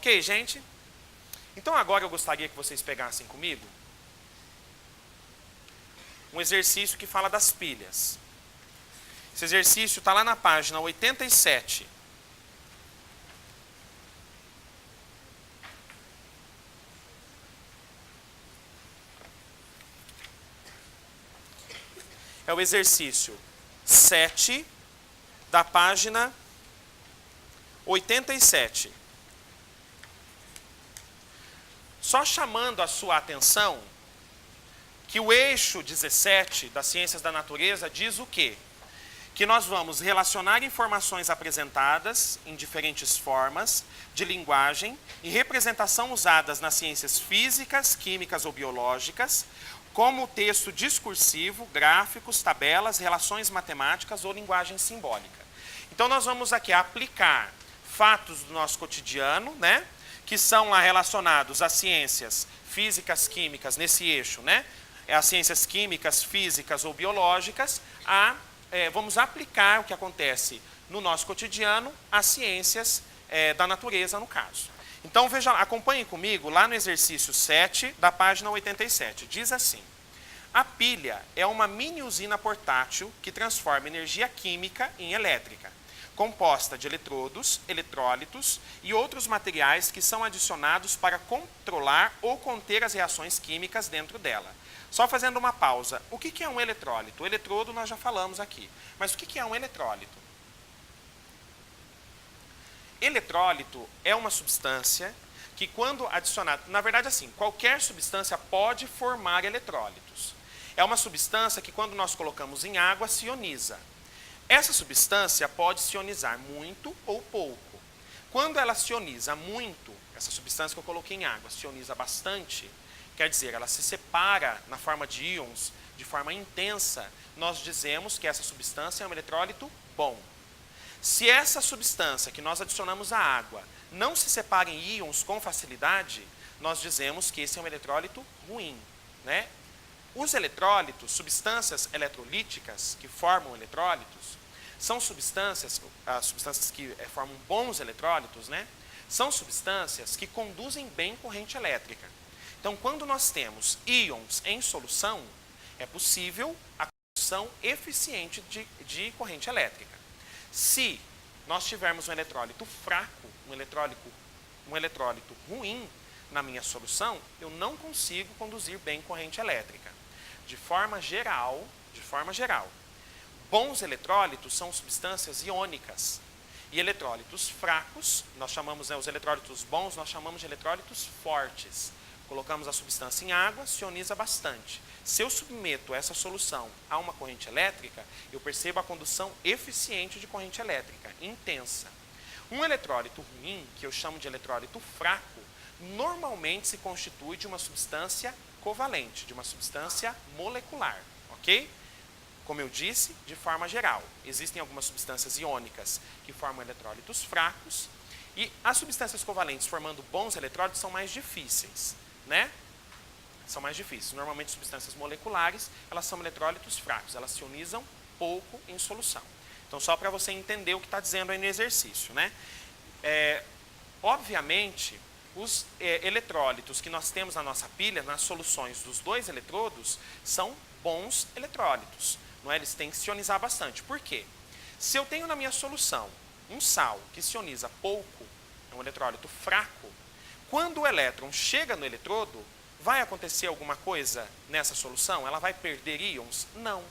Ok, gente? Então agora eu gostaria que vocês pegassem comigo um exercício que fala das pilhas. Esse exercício está lá na página 87. É o exercício 7 da página 87. Só chamando a sua atenção que o eixo 17 das ciências da natureza diz o quê? Que nós vamos relacionar informações apresentadas em diferentes formas de linguagem e representação usadas nas ciências físicas, químicas ou biológicas, como texto discursivo, gráficos, tabelas, relações matemáticas ou linguagem simbólica. Então nós vamos aqui aplicar fatos do nosso cotidiano, né, que são lá relacionados às ciências físicas, químicas, nesse eixo, né, as ciências químicas, físicas ou biológicas, vamos aplicar o que acontece no nosso cotidiano às ciências da natureza, no caso. Então, veja, acompanhem comigo lá no exercício 7 da página 87. Diz assim: a pilha é uma mini usina portátil que transforma energia química em elétrica, composta de eletrodos, eletrólitos e outros materiais que são adicionados para controlar ou conter as reações químicas dentro dela. Só fazendo uma pausa, o que é um eletrólito? O eletrodo nós já falamos aqui, mas o que é um eletrólito? Eletrólito é uma substância que, quando adicionada, na verdade assim, qualquer substância pode formar eletrólitos. É uma substância que, quando nós colocamos em água, se ioniza. Essa substância pode se ionizar muito ou pouco. Quando ela se ioniza muito, essa substância que eu coloquei em água se ioniza bastante, quer dizer, ela se separa na forma de íons de forma intensa, nós dizemos que essa substância é um eletrólito bom. Se essa substância que nós adicionamos à água não se separa em íons com facilidade, nós dizemos que esse é um eletrólito ruim, né? Os eletrólitos, substâncias eletrolíticas que formam eletrólitos, são substâncias, as substâncias que formam bons eletrólitos, né? São substâncias que conduzem bem corrente elétrica. Então, quando nós temos íons em solução, é possível a condução eficiente de corrente elétrica. Se nós tivermos um eletrólito fraco, um eletrólito ruim na minha solução, eu não consigo conduzir bem corrente elétrica. De forma geral, bons eletrólitos são substâncias iônicas. E eletrólitos fracos, nós chamamos, os eletrólitos bons, nós chamamos de eletrólitos fortes. Colocamos a substância em água, se ioniza bastante. Se eu submeto essa solução a uma corrente elétrica, eu percebo a condução eficiente de corrente elétrica, intensa. Um eletrólito ruim, que eu chamo de eletrólito fraco, normalmente se constitui de uma substância covalente, de uma substância molecular, ok? Como eu disse, de forma geral, existem algumas substâncias iônicas que formam eletrólitos fracos, e as substâncias covalentes formando bons eletrólitos são mais difíceis, né? São mais difíceis. Normalmente, substâncias moleculares, elas são eletrólitos fracos, elas se ionizam pouco em solução. Então, só para você entender o que está dizendo aí no exercício, né? Obviamente, os eletrólitos que nós temos na nossa pilha, nas soluções dos dois eletrodos, são bons eletrólitos. Não é? Eles têm que se ionizar bastante. Por quê? Se eu tenho na minha solução um sal que se ioniza pouco, é um eletrólito fraco, quando o elétron chega no eletrodo, vai acontecer alguma coisa nessa solução? Ela vai perder íons? Não.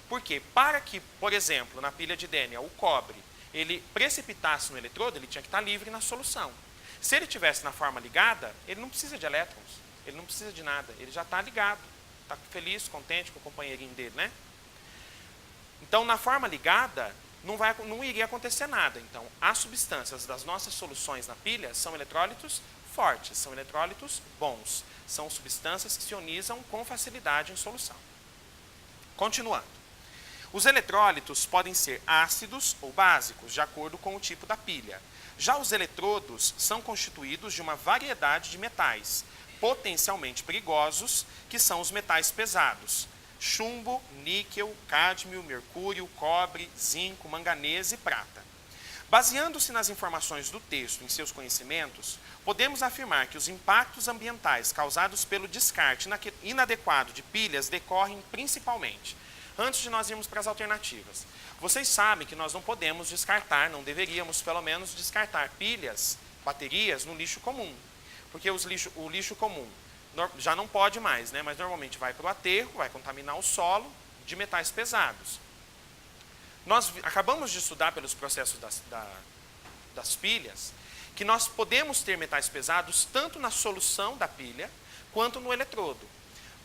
Por quê? Para que, por exemplo, na pilha de Denia, o cobre, ele precipitasse no eletrodo, ele tinha que estar livre na solução. Se ele estivesse na forma ligada, ele não precisa de elétrons, ele não precisa de nada, ele já está ligado, está feliz, contente com o companheirinho dele, né? Então, na forma ligada, não iria acontecer nada. Então, as substâncias das nossas soluções na pilha são eletrólitos fortes, são eletrólitos bons. São substâncias que se ionizam com facilidade em solução. Continuando. Os eletrólitos podem ser ácidos ou básicos, de acordo com o tipo da pilha. Já os eletrodos são constituídos de uma variedade de metais, potencialmente perigosos, que são os metais pesados: chumbo, níquel, cádmio, mercúrio, cobre, zinco, manganês e prata. Baseando-se nas informações do texto em seus conhecimentos, podemos afirmar que os impactos ambientais causados pelo descarte inadequado de pilhas decorrem principalmente. Antes de nós irmos para as alternativas, vocês sabem que nós não podemos descartar, não deveríamos pelo menos descartar pilhas, baterias no lixo comum. Porque o lixo comum já não pode mais, né? Mas normalmente vai para o aterro, vai contaminar o solo de metais pesados. Nós acabamos de estudar pelos processos das pilhas, que nós podemos ter metais pesados tanto na solução da pilha, quanto no eletrodo.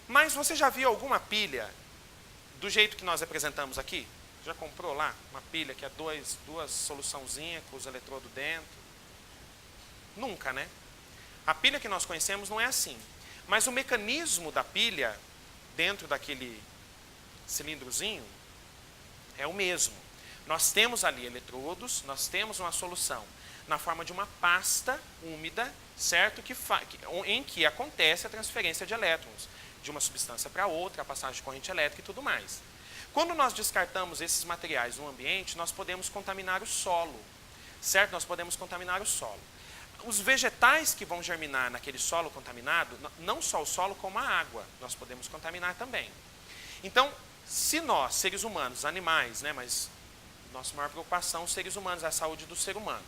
Mas você já viu alguma pilha do jeito que nós apresentamos aqui? Já comprou lá uma pilha que é duas soluçãozinhas com os eletrodos dentro? Nunca, né? A pilha que nós conhecemos não é assim. Mas o mecanismo da pilha, dentro daquele cilindrozinho, é o mesmo. Nós temos ali eletrodos, nós temos uma solução na forma de uma pasta úmida, certo? Em que acontece a transferência de elétrons de uma substância para outra, a passagem de corrente elétrica e tudo mais. Quando nós descartamos esses materiais no ambiente, nós podemos contaminar o solo, certo? Nós podemos contaminar o solo. Os vegetais que vão germinar naquele solo contaminado, não só o solo, como a água, nós podemos contaminar também. Então, se nós, seres humanos, animais, né, mas nossa maior preocupação, os seres humanos, é a saúde do ser humano.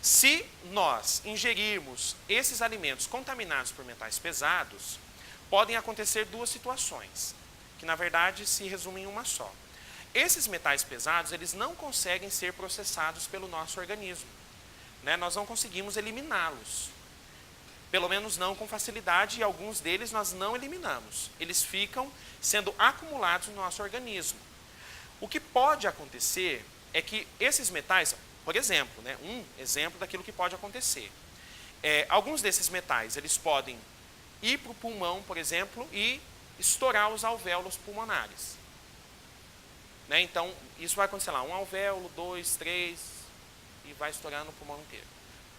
Se nós ingerirmos esses alimentos contaminados por metais pesados, podem acontecer duas situações, que na verdade se resumem em uma só. Esses metais pesados, eles não conseguem ser processados pelo nosso organismo, né? Nós não conseguimos eliminá-los, pelo menos não com facilidade, e alguns deles nós não eliminamos. Eles ficam sendo acumulados no nosso organismo. O que pode acontecer é que esses metais, por exemplo, né, um exemplo daquilo que pode acontecer, alguns desses metais, eles podem ir para o pulmão, por exemplo, e estourar os alvéolos pulmonares. Né? Então, isso vai acontecer lá, um alvéolo, 2, 3, e vai estourando o pulmão inteiro.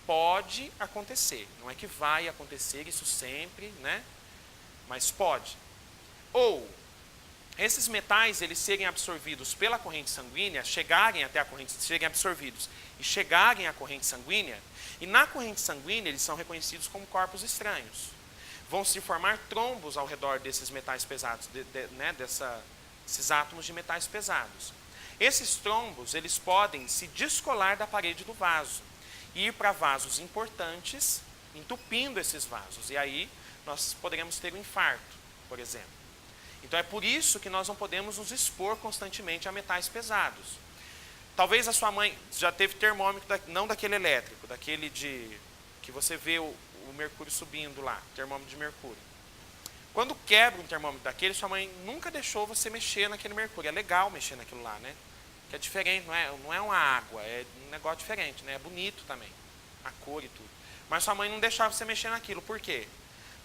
Pode acontecer, não é que vai acontecer isso sempre, né? Mas pode. Ou, esses metais, eles serem absorvidos pela corrente sanguínea, serem absorvidos e chegarem à corrente sanguínea, e na corrente sanguínea eles são reconhecidos como corpos estranhos. Vão se formar trombos ao redor desses metais pesados, né, desses átomos de metais pesados. Esses trombos, eles podem se descolar da parede do vaso e ir para vasos importantes, entupindo esses vasos. E aí nós poderemos ter um infarto, por exemplo. Então é por isso que nós não podemos nos expor constantemente a metais pesados. Talvez a sua mãe já teve termômetro, não daquele elétrico, daquele que você vê o mercúrio subindo lá, termômetro de mercúrio. Quando quebra um termômetro daquele, sua mãe nunca deixou você mexer naquele mercúrio. É legal mexer naquilo lá, né? Que é diferente, não é uma água, é um negócio diferente, né? É bonito também, a cor e tudo. Mas sua mãe não deixava você mexer naquilo, por quê?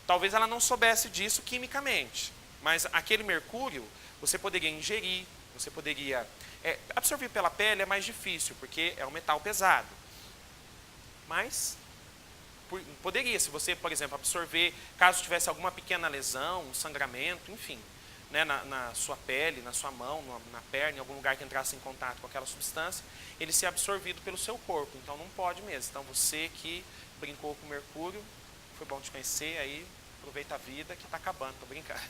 Talvez ela não soubesse disso quimicamente, mas aquele mercúrio você poderia ingerir, você poderia... absorver pela pele é mais difícil, porque é um metal pesado. Mas poderia, se você, por exemplo, absorver, caso tivesse alguma pequena lesão, um sangramento, enfim, né, na sua pele, na sua mão, na perna, em algum lugar que entrasse em contato com aquela substância, ele ser absorvido pelo seu corpo. Então não pode mesmo. Então você que brincou com mercúrio, foi bom te conhecer, aí aproveita a vida que está acabando. Estou brincando.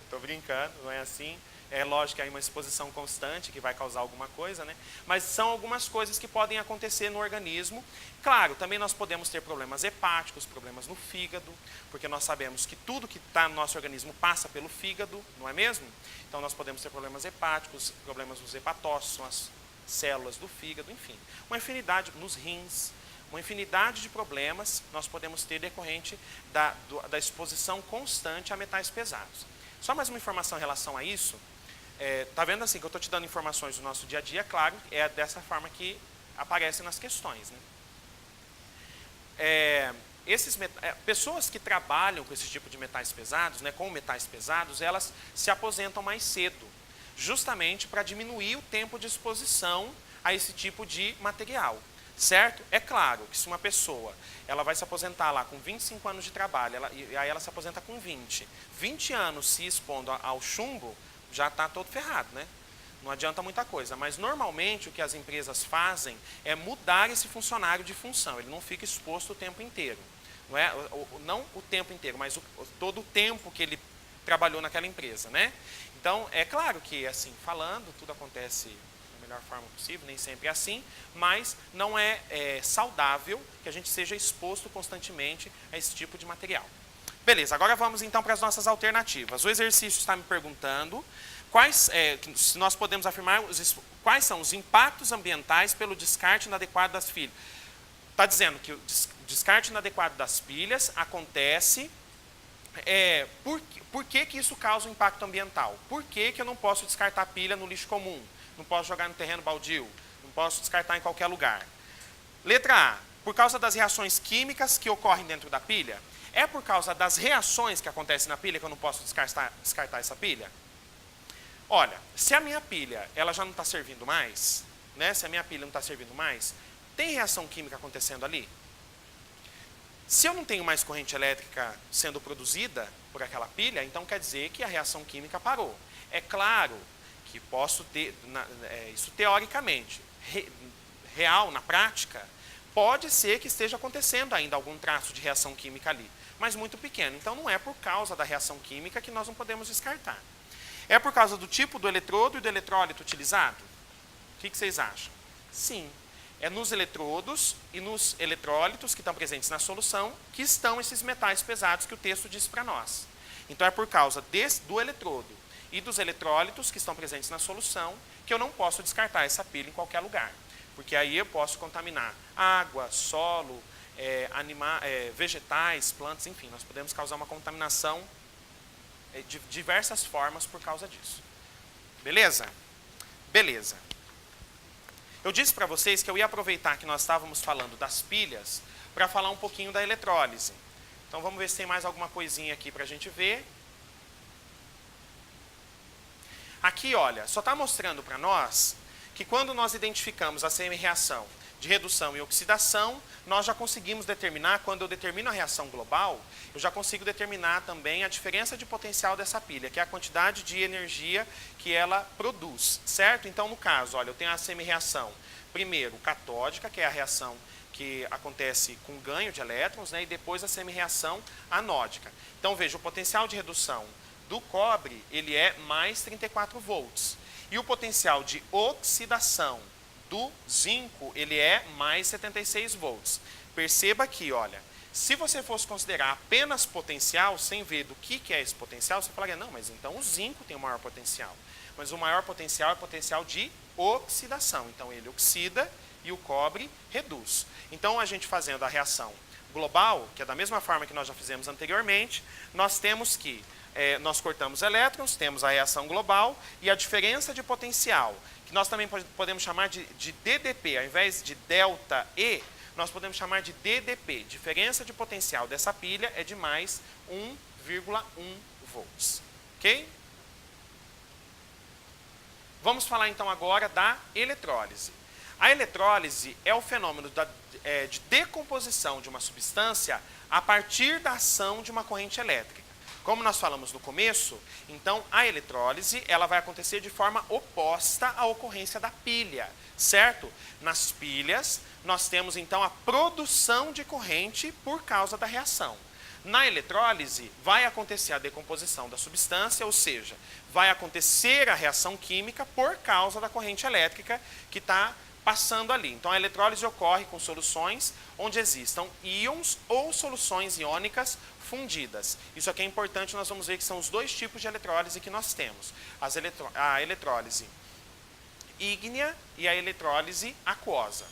Estou brincando, não é assim. É lógico que há uma exposição constante que vai causar alguma coisa, né? Mas são algumas coisas que podem acontecer no organismo. Claro, também nós podemos ter problemas hepáticos, problemas no fígado, porque nós sabemos que tudo que está no nosso organismo passa pelo fígado, não é mesmo? Então nós podemos ter problemas hepáticos, problemas nos hepatócitos, são as células do fígado, enfim. Uma infinidade nos rins, uma infinidade de problemas nós podemos ter decorrente da exposição constante a metais pesados. Só mais uma informação em relação a isso. Tá vendo assim que eu estou te dando informações do nosso dia a dia, claro, é dessa forma que aparecem nas questões, né? Pessoas que trabalham com esse tipo de metais pesados, né, com metais pesados, elas se aposentam mais cedo, justamente para diminuir o tempo de exposição a esse tipo de material, certo? É claro que se uma pessoa ela vai se aposentar lá com 25 anos de trabalho, e aí ela se aposenta com 20 anos se expondo ao chumbo, já está todo ferrado, né? Não adianta muita coisa, mas normalmente o que as empresas fazem é mudar esse funcionário de função. Ele não fica exposto o tempo inteiro. Não o tempo inteiro, mas todo o tempo que ele trabalhou naquela empresa, né? Então, é claro que, assim, falando, tudo acontece da melhor forma possível, nem sempre é assim, mas não é saudável que a gente seja exposto constantemente a esse tipo de material. Beleza, agora vamos então para as nossas alternativas. O exercício está me perguntando se nós podemos afirmar quais são os impactos ambientais pelo descarte inadequado das pilhas. Está dizendo que o descarte inadequado das pilhas acontece. Por que isso causa um impacto ambiental? Por que eu não posso descartar pilha no lixo comum? Não posso jogar no terreno baldio? Não posso descartar em qualquer lugar? Letra A. Por causa das reações químicas que ocorrem dentro da pilha? É por causa das reações que acontecem na pilha que eu não posso descartar essa pilha? Olha, se a minha pilha ela já não está servindo mais, né? Se a minha pilha não está servindo mais, tem reação química acontecendo ali? Se eu não tenho mais corrente elétrica sendo produzida por aquela pilha, então quer dizer que a reação química parou. É claro que posso ter, isso teoricamente, real, na prática, pode ser que esteja acontecendo ainda algum traço de reação química ali, mas muito pequeno. Então não é por causa da reação química que nós não podemos descartar. É por causa do tipo do eletrodo e do eletrólito utilizado? O que vocês acham? Sim. É nos eletrodos e nos eletrólitos que estão presentes na solução que estão esses metais pesados que o texto diz para nós. Então é por causa do eletrodo e dos eletrólitos que estão presentes na solução que eu não posso descartar essa pilha em qualquer lugar. Porque aí eu posso contaminar água, solo, vegetais, plantas, enfim, nós podemos causar uma contaminação de diversas formas por causa disso. Beleza? Beleza. Eu disse para vocês que eu ia aproveitar que nós estávamos falando das pilhas para falar um pouquinho da eletrólise. Então vamos ver se tem mais alguma coisinha aqui para a gente ver. Aqui, olha, só está mostrando para nós que quando nós identificamos a semi-reação de redução e oxidação, nós já conseguimos determinar, quando eu determino a reação global, eu já consigo determinar também a diferença de potencial dessa pilha, que é a quantidade de energia que ela produz, certo? Então, no caso, olha, eu tenho a semi-reação, primeiro, catódica, que é a reação que acontece com ganho de elétrons, né, e depois a semi-reação anódica. Então, veja, o potencial de redução do cobre, ele é mais 34 volts. E o potencial de oxidação do zinco, ele é mais 76 volts. Perceba aqui, olha, se você fosse considerar apenas potencial, sem ver do que é esse potencial, você falaria, não, mas então o zinco tem o maior potencial. Mas o maior potencial é o potencial de oxidação. Então ele oxida e o cobre reduz. Então a gente fazendo a reação global, que é da mesma forma que nós já fizemos anteriormente, nós temos que, nós cortamos elétrons, temos a reação global e a diferença de potencial, que nós também podemos chamar de DDP, ao invés de delta E, nós podemos chamar de DDP. Diferença de potencial dessa pilha é de mais 1,1 volts. Ok? Vamos falar então agora da eletrólise. A eletrólise é o fenômeno de decomposição de uma substância a partir da ação de uma corrente elétrica. Como nós falamos no começo, então a eletrólise ela vai acontecer de forma oposta à ocorrência da pilha, certo? Nas pilhas, nós temos então a produção de corrente por causa da reação. Na eletrólise, vai acontecer a decomposição da substância, ou seja, vai acontecer a reação química por causa da corrente elétrica que está passando ali. Então a eletrólise ocorre com soluções onde existam íons ou soluções iônicas fundidas. Isso aqui é importante, nós vamos ver que são os dois tipos de eletrólise que nós temos. A eletrólise ígnea e a eletrólise aquosa.